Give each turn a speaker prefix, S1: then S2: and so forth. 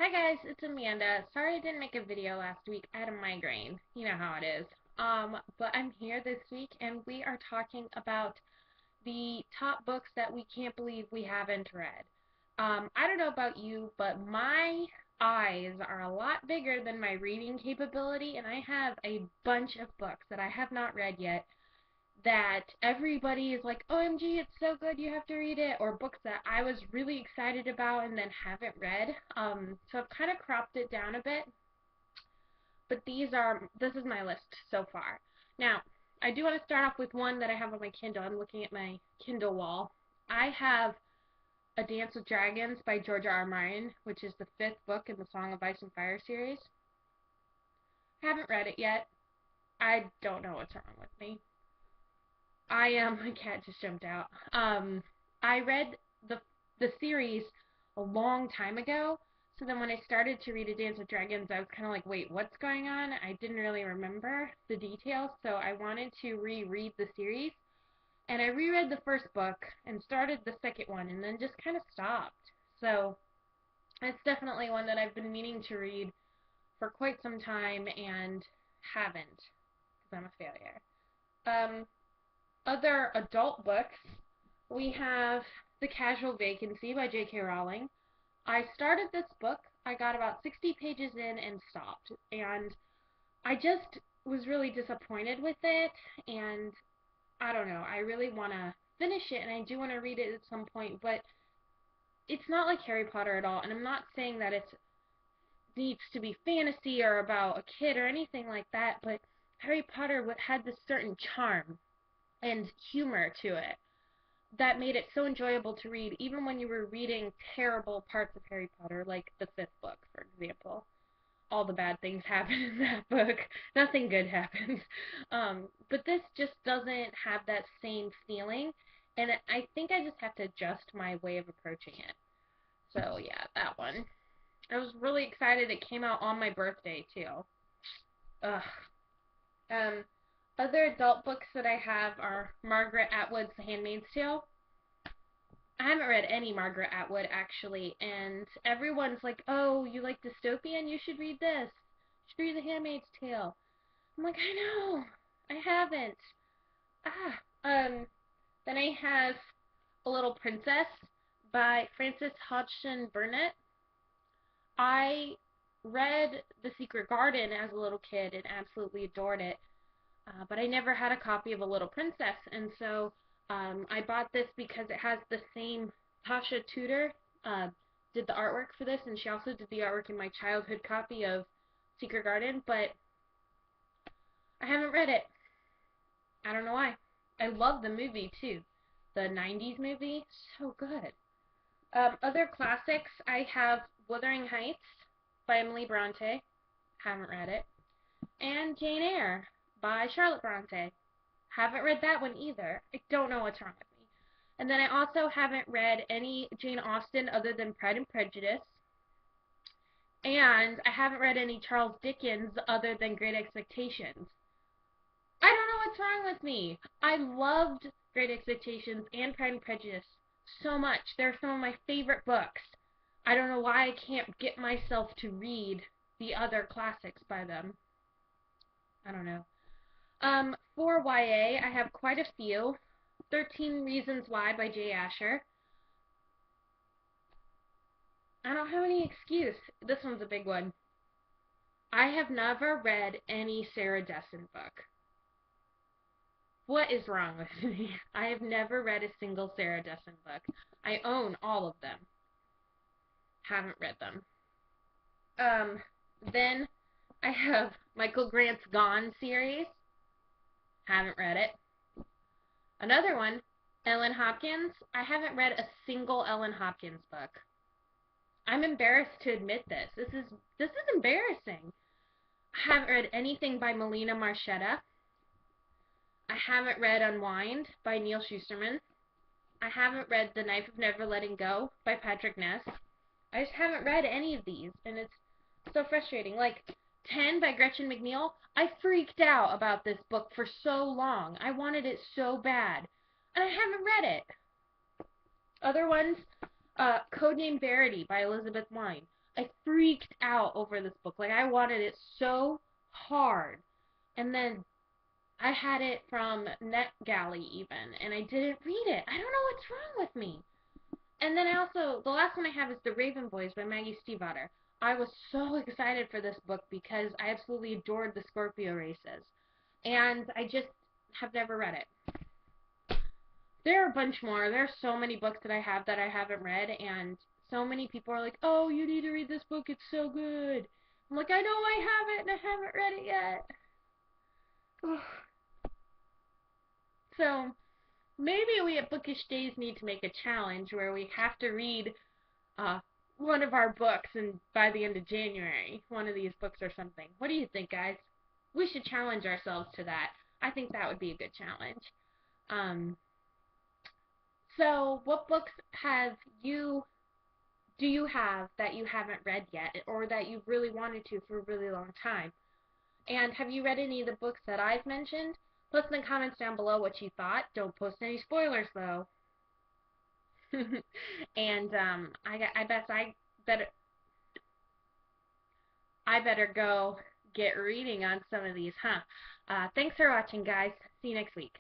S1: Hi guys, it's Amanda. Sorry I didn't make a video last week. I had a migraine. You know how it is. But I'm here this week and we are talking about the top books that we can't believe we haven't read. I don't know about you, but my eyes are a lot bigger than my reading capability, and I have a bunch of books that I have not read yet that everybody is like, OMG, it's so good, you have to read it, or books that I was really excited about and then haven't read. So I've kind of cropped it down a bit, but this is my list so far. Now, I do want to start off with one that I have on my Kindle. I'm looking at my Kindle wall. I have A Dance with Dragons by George R. R. Martin, which is the fifth book in the Song of Ice and Fire series. I haven't read it yet. I don't know what's wrong with me. My cat just jumped out. I read the series a long time ago, so then when I started to read A Dance with Dragons, I was kind of like, wait, what's going on? I didn't really remember the details, so I wanted to reread the series, and I reread the first book and started the second one, and then just kind of stopped. So it's definitely one that I've been meaning to read for quite some time and haven't, because I'm a failure. Other adult books, we have The Casual Vacancy by J.K. Rowling. I started this book, I got about 60 pages in and stopped, and I just was really disappointed with it, and I don't know, I really want to finish it, and I do want to read it at some point, but it's not like Harry Potter at all, and I'm not saying that it needs to be fantasy or about a kid or anything like that, but Harry Potter had this certain charm and humor to it that made it so enjoyable to read, even when you were reading terrible parts of Harry Potter, like the fifth book, for example. All the bad things happen in that book. Nothing good happens. But this just doesn't have that same feeling, and I think I just have to adjust my way of approaching it. So yeah, that one. I was really excited. It came out on my birthday too. Ugh. Um, Other adult books that I have are Margaret Atwood's The Handmaid's Tale. I haven't read any Margaret Atwood actually, and everyone's like, "Oh, you like dystopian? You should read this. You should read The Handmaid's Tale." I'm like, "I know, I haven't." Ah, then I have A Little Princess by Frances Hodgson Burnett. I read The Secret Garden as a little kid and absolutely adored it, but I never had a copy of A Little Princess, and so I bought this because it has the same Tasha Tudor did the artwork for this, and she also did the artwork in my childhood copy of Secret Garden, but I haven't read it. I don't know why. I love the movie too. The 90s movie, so good. Other classics, I have Wuthering Heights by Emily Bronte. Haven't read it. And Jane Eyre by Charlotte Bronte. Haven't read that one either. I don't know what's wrong with me. And then I also haven't read any Jane Austen other than Pride and Prejudice. And I haven't read any Charles Dickens other than Great Expectations. I don't know what's wrong with me. I loved Great Expectations and Pride and Prejudice so much. They're some of my favorite books. I don't know why I can't get myself to read the other classics by them. I don't know. For YA, I have quite a few. 13 Reasons Why by Jay Asher. I don't have any excuse. This one's a big one. I have never read any Sarah Dessen book. What is wrong with me? I have never read a single Sarah Dessen book. I own all of them. Haven't read them. Then I have Michael Grant's Gone series. Haven't read it. Another one, Ellen Hopkins. I haven't read a single Ellen Hopkins book. I'm embarrassed to admit this. This is embarrassing. I haven't read anything by Melina Marchetta. I haven't read Unwind by Neal Shusterman. I haven't read The Knife of Never Letting Go by Patrick Ness. I just haven't read any of these, and it's so frustrating. Like 10 by Gretchen McNeil. I freaked out about this book for so long. I wanted it so bad, and I haven't read it. Other ones, Codename Verity by Elizabeth Wine. I freaked out over this book. Like, I wanted it so hard. And then I had it from NetGalley even, and I didn't read it. I don't know what's wrong with me. And then I also, the last one I have is The Raven Boys by Maggie Stiefvater. I was so excited for this book because I absolutely adored the Scorpio races. And I just have never read it. There are a bunch more. There are so many books that I have that I haven't read, and so many people are like, oh, you need to read this book, it's so good. I'm like, I know I have it, and I haven't read it yet. So, maybe we at Bookish Days need to make a challenge where we have to read uh, one of our books and by the end of January, one of these books or something. What do you think, guys? We should challenge ourselves to that. I think that would be a good challenge. Um, so what books have you do you have that you haven't read yet or that you really wanted to for a really long time? And have you read any of the books that I've mentioned? Post in the comments down below what you thought. Don't post any spoilers though. And I bet better I better go get reading on some of these, huh? Thanks for watching, guys. See you next week.